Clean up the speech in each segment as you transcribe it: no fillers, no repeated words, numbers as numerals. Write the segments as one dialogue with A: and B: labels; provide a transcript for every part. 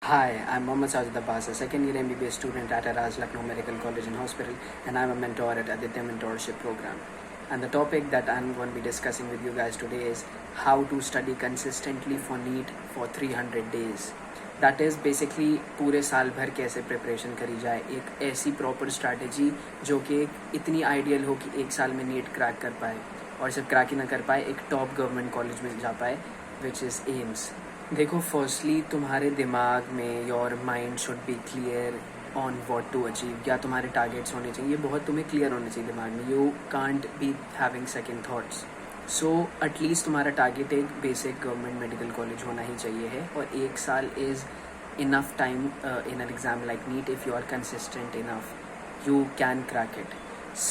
A: Hi, I'm Mohammad Sajid Abbas, a second year MBBS student at Araz Lucknow Medical College and Hospital, and I'm a mentor at Aditya Mentorship Program. And the topic that I'm going to be discussing with you guys today is how to study consistently for NEET for 300 days. That is basically पूरे साल भर कैसे preparation करी जाए, एक ऐसी proper strategy जो कि इतनी आइडियल हो कि एक साल में नीट क्रैक कर पाए, और सिर्फ क्रैक ही ना कर पाए, एक टॉप गवर्नमेंट कॉलेज में जा पाए, विच इज़ एम्स. देखो, फर्स्टली तुम्हारे दिमाग में your mind should be clear on what to achieve, या तुम्हारे टारगेट्स होने चाहिए, ये बहुत तुम्हें क्लियर होने चाहिए दिमाग में. You can't be having second thoughts. So at least तुम्हारा टारगेट एक बेसिक गवर्नमेंट मेडिकल कॉलेज होना ही चाहिए है, और एक साल is enough time in an exam like NEET. If you are consistent enough you can crack it.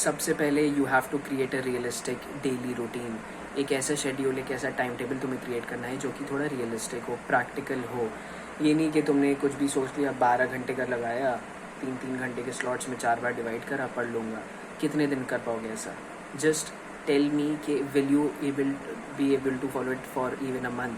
A: सबसे पहले you have to create a realistic daily routine. एक ऐसा शेड्यूल, एक ऐसा टाइम टेबल तुम्हें क्रिएट करना है जो कि थोड़ा रियलिस्टिक हो, प्रैक्टिकल हो. ये नहीं कि तुमने कुछ भी सोच लिया, 12 घंटे का लगाया, 3-3 घंटे के स्लॉट्स में 4 बार डिवाइड करा, पढ़ लूँगा. कितने दिन कर पाओगे ऐसा? जस्ट टेल मी कि will you be able to follow it for even a month.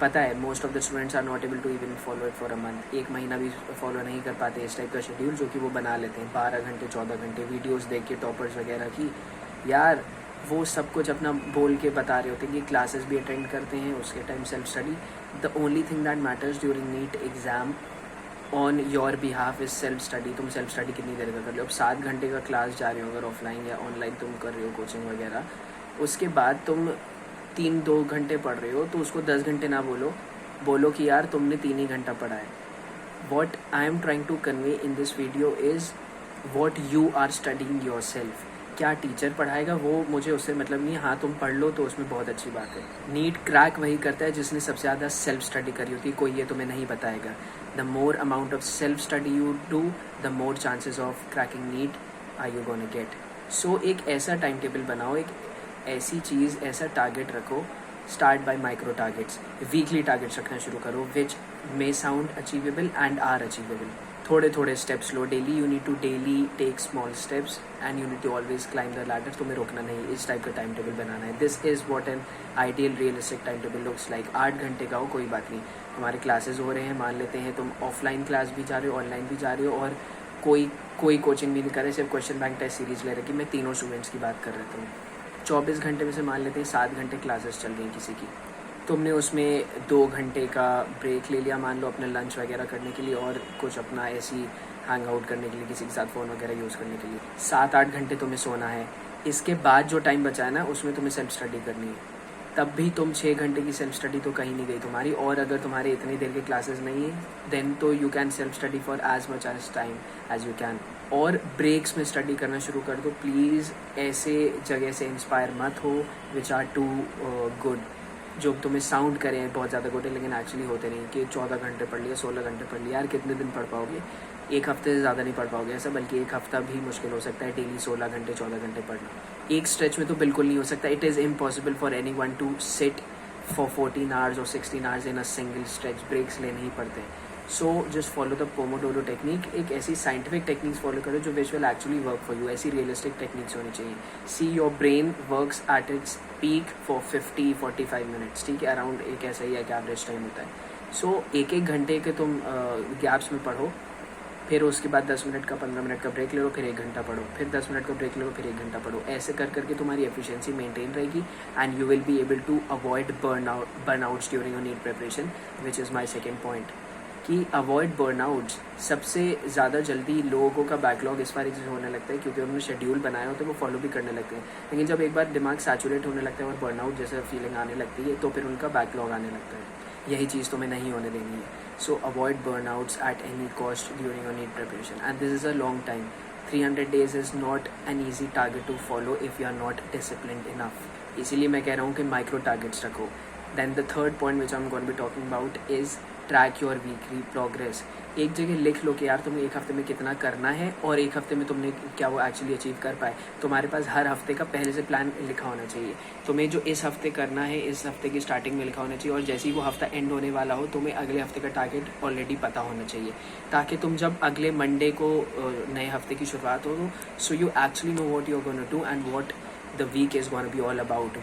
A: पता है most of the students are not able to even follow it for a month. एक महीना भी फॉलो नहीं कर पाते इस टाइप का शेड्यूल जो कि वो बना लेते हैं. 12 घंटे 14 घंटे वीडियोज़ देख के टॉपर्स वगैरह की. यार वो सब कुछ अपना बोल के बता रहे होते हैं कि क्लासेस भी अटेंड करते हैं, उसके time self study. The only thing that matters during NEET exam on your behalf is self study. तुम सेल्फ स्टडी कितनी देर का कर रहे हो. अब 7 घंटे का क्लास जा रहे हो अगर ऑफलाइन या ऑनलाइन तुम कर रहे हो कोचिंग वगैरह, उसके बाद तुम 3-2 घंटे पढ़ रहे हो, तो उसको 10 घंटे ना बोलो कि यार तुमने 3 ही घंटा पढ़ा है. What I am trying to convey in this video is what you are studying yourself. क्या टीचर पढ़ाएगा वो मुझे उससे मतलब नहीं. हाँ, तुम पढ़ लो तो उसमें बहुत अच्छी बात है. नीट क्रैक वही करता है जिसने सबसे ज़्यादा सेल्फ स्टडी करी होती है. कोई ये तुम्हें नहीं बताएगा. The more amount of self study you do, the more chances of cracking NEET are you gonna get. So एक ऐसा टाइम टेबल बनाओ, एक ऐसी चीज़, ऐसा टारगेट रखो. Start by micro targets. Weekly targets रखना शुरू करो which may sound achievable and are achievable. थोड़े थोड़े स्टेप्स लो. Daily you need to daily take small steps and you need to always climb the ladder. तुम्हें रोकना नहीं. इस टाइप का टाइम टेबल बनाना है. This is what an ideal realistic time table looks like. 8 घंटे का हो कोई बात नहीं. तुम्हारे क्लासेस हो रहे हैं, मान लेते हैं तुम ऑफलाइन क्लास भी जा रहे हो, ऑनलाइन भी जा रहे हो, और कोई कोचिंग भी नहीं कर रहे, सिर्फ क्वेश्चन बैंक टेस्ट सीरीज ले रहे कि मैं तीनों स्टूडेंट्स की बात कर रहा हूँ. 24 घंटे में से मान लेते हैं 7 घंटे क्लासेस चल रही हैं किसी की. तुमने उसमें 2 घंटे का ब्रेक ले लिया मान लो अपना लंच वगैरह करने के लिए, और कुछ अपना ऐसी हैंग आउट करने के लिए, किसी के साथ फ़ोन वगैरह यूज़ करने के लिए. 7-8 घंटे तुम्हें सोना है. इसके बाद जो टाइम बचा है ना, उसमें तुम्हें सेल्फ स्टडी करनी है. तब भी तुम 6 घंटे की सेल्फ स्टडी तो कहीं नहीं गई तुम्हारी. और अगर तुम्हारे इतनी देर के क्लासेस नहीं है देन तो you can self study for as much as time as you can. और ब्रेक्स में स्टडी करना शुरू कर दो. प्लीज़ ऐसे जगह से इंस्पायर मत हो विच आर टू गुड, जो तुम्हें साउंड करें बहुत ज़्यादा गुड है लेकिन एक्चुअली होते नहीं. कि 14 घंटे पढ़ लिया, 16 घंटे पढ़ लिया. यार कितने दिन पढ़ पाओगे? एक हफ्ते से ज़्यादा नहीं पढ़ पाओगे ऐसा, बल्कि एक हफ्ता भी मुश्किल हो सकता है डेली 16 घंटे 14 घंटे पढ़ना. एक स्ट्रेच में तो बिल्कुल नहीं हो सकता. It is impossible for anyone to sit for 14 hours और 16 hours in a single stretch. Breaks लेने ही पड़ते. So just follow the Pomodoro technique. एक ऐसी साइंटिफिक टेक्निक्स फॉलो करो जो which will actually work for you. ऐसी realistic techniques होनी चाहिए. See your brain works at its peak for 50-45 minutes. ठीक है, अराउंड एक ऐसा ही एक एवरेज टाइम होता है. सो एक घंटे के तुम गैप्स में पढ़ो, फिर उसके बाद 10 मिनट का 15 मिनट का ब्रेक ले लो, फिर 1 घंटा पढ़ो, फिर 10 मिनट का ब्रेक ले लो, फिर 1 घंटा पढ़ो. ऐसे कर करके तुम्हारी एफिशिएंसी मेंटेन रहेगी and you will be able to avoid burnouts during your NEET preparation, which is my second point. कि अवॉइड बर्नआउट्स. सबसे ज़्यादा जल्दी लोगों का बैकलॉग इस बार से होने लगता है क्योंकि उन्होंने शेड्यूल बनाया होता है, वो फॉलो भी करने लगते हैं. लेकिन जब एक बार दिमाग सैचुरेट होने लगता है और बर्नआउट जैसा फीलिंग आने लगती है तो फिर उनका बैकलॉग आने लगता है. यही चीज़ तुम्हें नहीं होने देनी है. So avoid burnouts at any cost during your NEET preparation and this is a long time. 300 days is not an easy target to follow if you are not disciplined enough. इसीलिए मैं कह रहा हूँ कि माइक्रो टारगेट्स रखो. Then the third point which I am going to be talking about is track your weekly progress. एक जगह लिख लो कि यार तुम्हें एक हफ्ते में कितना करना है और एक हफ्ते में तुमने क्या वो एक्चुअली अचीव कर पाए. तुम्हारे पास हर हफ्ते का पहले से प्लान लिखा होना चाहिए. तुम्हें जो इस हफ्ते करना है इस हफ्ते की स्टार्टिंग में लिखा होना चाहिए, और जैसे ही वो हफ्ता एंड होने वाला हो तुम्हें अगले हफ्ते का टारगेट ऑलरेडी पता होना चाहिए, ताकि तुम जब अगले मंडे को नए हफ्ते की शुरुआत हो so you actually know what you are gonna do and what the week is going to be all about.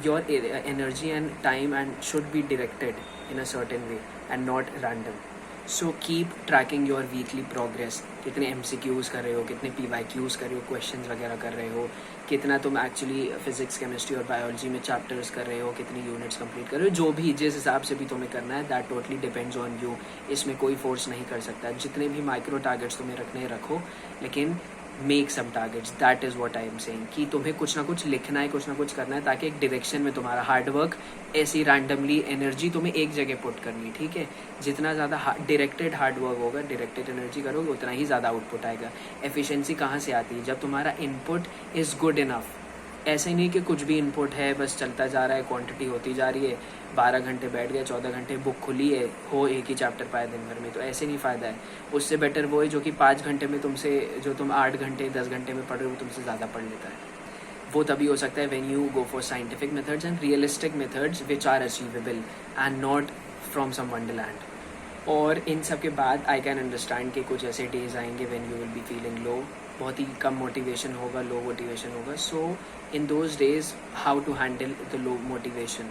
A: Your energy and time and should be directed in a certain way and not random. So keep trekking your weekly progress, कितने MCQs कर रहे हो, कितने PYQs कर रहे हो, questions वगैरह कर रहे हो, कितना तुम एक्चुअली फिजिक्स केमिस्ट्री और बायोलॉजी में चैप्टर्स कर रहे हो, कितनी यूनिट्स कंप्लीट कर रहे हो, जो भी जिस हिसाब से भी तुम्हें करना है, that totally depends on you. इसमें कोई फोर्स नहीं कर सकता। जितने भी माइक्रो टारगेट्स तुम्हें रखने रखो, लेकिन make some targets, that is what I am saying, कि तुम्हें कुछ ना कुछ लिखना है, कुछ ना कुछ करना है, ताकि एक डायरेक्शन में तुम्हारा हार्डवर्क ऐसी रैंडमली एनर्जी तुम्हें एक जगह पुट करनी है, ठीक है। जितना ज़्यादा डायरेक्टेड हार्डवर्क होगा, डायरेक्टेड एनर्जी करोगे, उतना ही ज़्यादा आउटपुट आएगा। एफिशिएंसी कहाँ से आती है? जब तुम्हारा इनपुट इज़ गुड इनफ। ऐसे नहीं कि कुछ भी इनपुट है, बस चलता जा रहा है, क्वांटिटी होती जा रही है, 12 घंटे बैठ गए, 14 घंटे बुक खुली है, हो एक ही चैप्टर पाया दिन भर में, तो ऐसे नहीं फ़ायदा है। उससे बेटर वो है जो कि 5 घंटे में तुमसे, जो तुम 8 घंटे 10 घंटे में पढ़ रहे हो, तुमसे ज़्यादा पढ़ लेता है। वो तभी हो सकता है when you go for scientific methods and realistic methods which are achievable and not from some wonderland. और इन सब के बाद आई कैन अंडरस्टैंड कि कुछ ऐसे डेज आएंगे when you will be feeling low, बहुत ही कम मोटिवेशन होगा, लो मोटिवेशन होगा। So in those days how to handle the low motivation.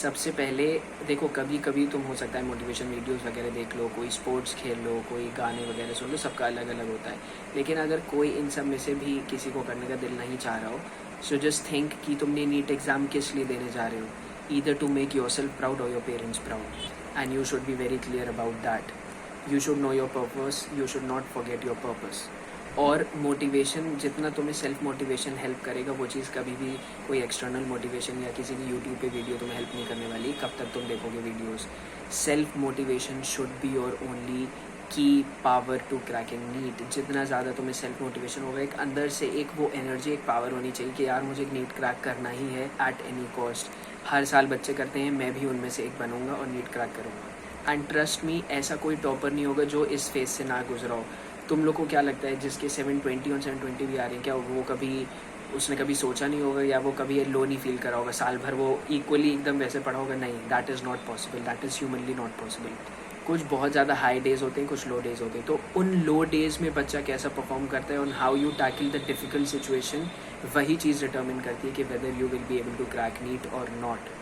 A: सबसे पहले देखो, कभी कभी तुम हो सकता है मोटिवेशन वीडियोस वगैरह देख लो, कोई स्पोर्ट्स खेल लो, कोई गाने वगैरह सुन लो, सबका अलग अलग होता है। लेकिन अगर कोई इन सब में से भी किसी को करने का दिल नहीं चाह रहा हो, सो जस्ट थिंक कि तुमने नीट एग्ज़ाम किस लिए देने जा रहे हो, either to make yourself proud और your parents proud, and you should be very clear about that. You should know your purpose, you should not forget your purpose. और मोटिवेशन, जितना तुम्हें सेल्फ मोटिवेशन हेल्प करेगा, वो चीज़ कभी भी कोई external motivation या किसी की यूट्यूब पे वीडियो तुम्हें हेल्प नहीं करने वाली। कब तक तुम देखोगे videos? Self motivation should be your only की पावर टू क्रैकिंग नीट। जितना ज़्यादा तुम्हें सेल्फ मोटिवेशन होगा, एक अंदर से एक वो एनर्जी, एक पावर होनी चाहिए कि यार मुझे नीट क्रैक करना ही है एट एनी कॉस्ट। हर साल बच्चे करते हैं, मैं भी उनमें से एक बनूंगा और नीट क्रैक करूँगा। एंड ट्रस्ट मी, ऐसा कोई टॉपर नहीं होगा जो इस फेज से ना गुजरा हो। तुम लोग को क्या लगता है जिसके 720 और 720 भी आ रहे हैं, क्या वो कभी, उसने कभी सोचा नहीं होगा या वो कभी लो नहीं फील करा होगा? साल भर वो इक्वली एकदम वैसे पढ़ा होगा? नहीं, that is not possible, that is humanly not possible. कुछ बहुत ज़्यादा हाई डेज होते हैं, कुछ लो डेज होते हैं। तो उन लो डेज में बच्चा कैसा परफॉर्म करता है, on how you tackle the difficult situation, वही चीज़ डिटर्मिन करती है कि whether you will be able to crack NEET और not.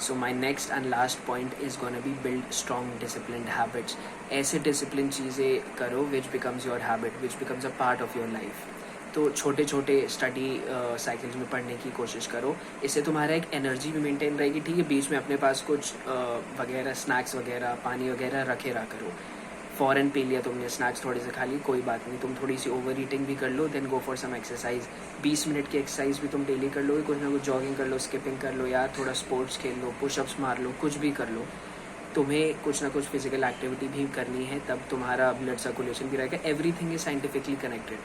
A: So my next and last point is gonna be build strong disciplined habits. ऐसे disciplined चीज़ें करो which becomes your habit, which becomes a part of your life. तो छोटे छोटे study cycles में पढ़ने की कोशिश करो, इससे तुम्हारा एक एनर्जी भी मेंटेन रहेगी, ठीक है। बीच में अपने पास कुछ वगैरह स्नैक्स वगैरह, पानी वगैरह रखे रहा करो। फ़ौरन पी लिया तुमने, स्नैक्स थोड़े से खा ली, कोई बात नहीं, तुम थोड़ी सी ओवर ईटिंग भी कर लो, then go for some exercise. 20 minute की एक्सरसाइज भी तुम डेली कर लो, कुछ ना कुछ जॉगिंग कर लो, स्किपिंग कर लो, यार थोड़ा स्पोर्ट्स खेल लो, पुशअप्स मार लो, कुछ भी कर लो। तुम्हें कुछ ना कुछ फिजिकल एक्टिविटी भी करनी है, तब तुम्हारा ब्लड सर्कुलेशन भी रहेगा। Everything is scientifically connected.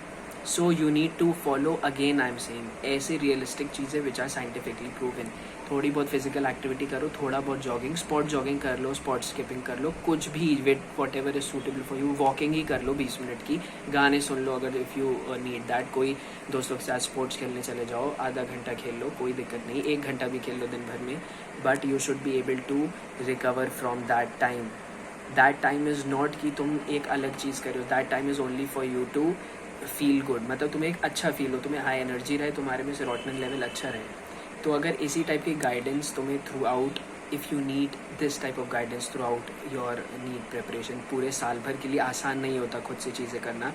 A: So you need to follow, again I am saying, ऐसे रियलिस्टिक चीज़ें विच आर साइंटिफिकली प्रूवन। थोड़ी बहुत फिजिकल एक्टिविटी करो, थोड़ा बहुत जॉगिंग, स्पॉट जॉगिंग कर लो, स्पॉट स्किपिंग कर लो, कुछ भी with whatever is suitable for you. Walking ही कर लो 20 मिनट की, गाने सुन लो अगर इफ़ यू नीड दैट। कोई दोस्तों के साथ स्पोर्ट्स खेलने चले जाओ, आधा घंटा खेल लो, कोई दिक्कत नहीं, 1 घंटा भी खेल लो दिन भर में, but you should be able to recover from that time. That time is not कि तुम एक अलग चीज़ करो, that time is only for you to feel good, मतलब तुम्हें एक अच्छा फील हो, तुम्हें हाई एनर्जी रहे, तुम्हारे में सेरोटोनिन लेवल अच्छा रहे। तो अगर इसी टाइप की गाइडेंस तुम्हें throughout, if you need this type of guidance throughout your NEET preparation, पूरे साल भर के लिए आसान नहीं होता खुद से चीज़ें करना।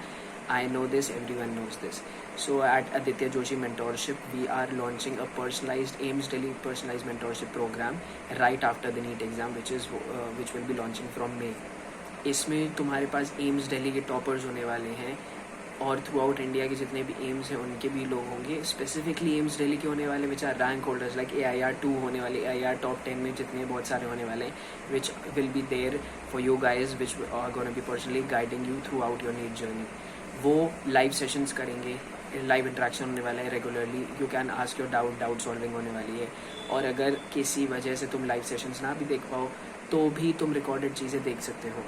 A: I know this, everyone knows this. So at Aditya Joshi Mentorship, we are launching a personalized AIMS Delhi personalized mentorship program right after the NEET exam, which will be launching from May. इसमें तुम्हारे पास AIIMS Delhi के toppers होने वाले हैं और through out India के जितने भी एम्स हैं उनके भी लोग होंगे। स्पेसिफिकली एम्स दिल्ली के होने वाले which are rank holders, like AIR 2 होने वाले, AIR टॉप 10 में जितने बहुत सारे होने वाले हैं, which will be there for you guys, which are gonna be personally guiding you throughout your NEET journey. वो लाइव सेशंस करेंगे, लाइव इंटरेक्शन होने वाला है regularly, you can ask your doubt solving होने वाली है। और अगर किसी वजह से तुम लाइव सेशंस ना भी देख पाओ तो भी तुम रिकॉर्डेड चीज़ें देख सकते हो।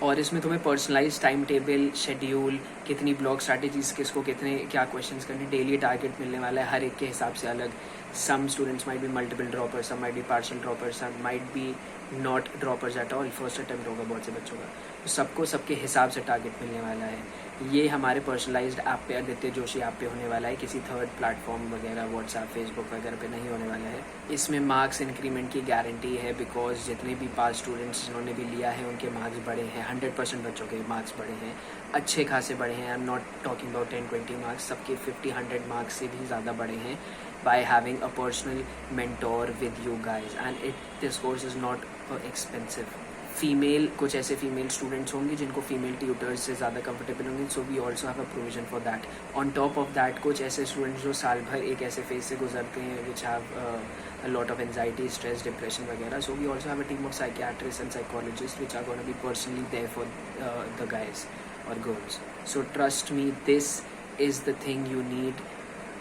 A: और इसमें तुम्हें पर्सनलाइज टाइम टेबल, शेड्यूल, कितनी ब्लॉक स्ट्रैटेजीज, किसको कितने क्या क्वेश्चंस करने, डेली टारगेट मिलने वाला है हर एक के हिसाब से अलग। Some students might be multiple droppers, some might be partial droppers, some might be not droppers at all, first attempt होगा बहुत से बच्चों का। तो सबको सबके हिसाब से टारगेट मिलने वाला है। ये हमारे पर्सनलाइज्ड ऐप पे, आदित्य जोशी ऐप पे होने वाला है, किसी थर्ड प्लेटफॉर्म वगैरह व्हाट्सएप फेसबुक वगैरह पे नहीं होने वाला है। इसमें मार्क्स इंक्रीमेंट की गारंटी है, बिकॉज जितने भी पास स्टूडेंट्स जिन्होंने भी लिया है उनके मार्क्स बढ़े हैं, 100% बच्चों के मार्क्स बढ़े हैं, अच्छे खासे बढ़े हैं। I am not talking about 10-20 marks, सबके 50-100 मार्क्स से भी ज़्यादा बढ़े हैं by having a personal mentor with you guys, and this course is not expensive. Female, कुछ ऐसे फीमेल स्टूडेंट्स होंगे जिनको फीमेल ट्यूटर्स से ज़्यादा कंफर्टेबल होंगे, so we also have a provision for that. On top of that कुछ ऐसे students जो साल भर एक ऐसे फेज से गुजरते हैं which have a lot of anxiety, stress, depression वगैरह, so we also have a team of psychiatrists and psychologists which are going to be personally there for the guys or girls. So trust me, this is the thing you need.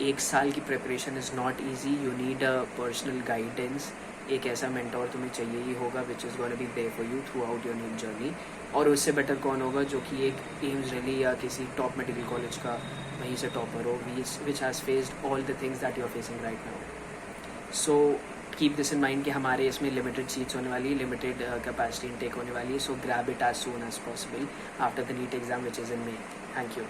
A: एक साल की preparation is not easy, you need a personal guidance, एक ऐसा mentor तुम्हें चाहिए ही होगा which is gonna be there for you throughout your new journey. और उससे बेटर कौन होगा जो कि एक एम्स रैली या किसी टॉप मेडिकल कॉलेज का वहीं से टॉपर हो, which has faced all the things that you are facing right now. So keep this in mind कि हमारे इसमें लिमिटेड सीट्स होने वाली है, लिमिटेड कैपेसिटी इनटेक होने वाली है, so grab it as soon as possible after the NEET exam which is in May. Thank you.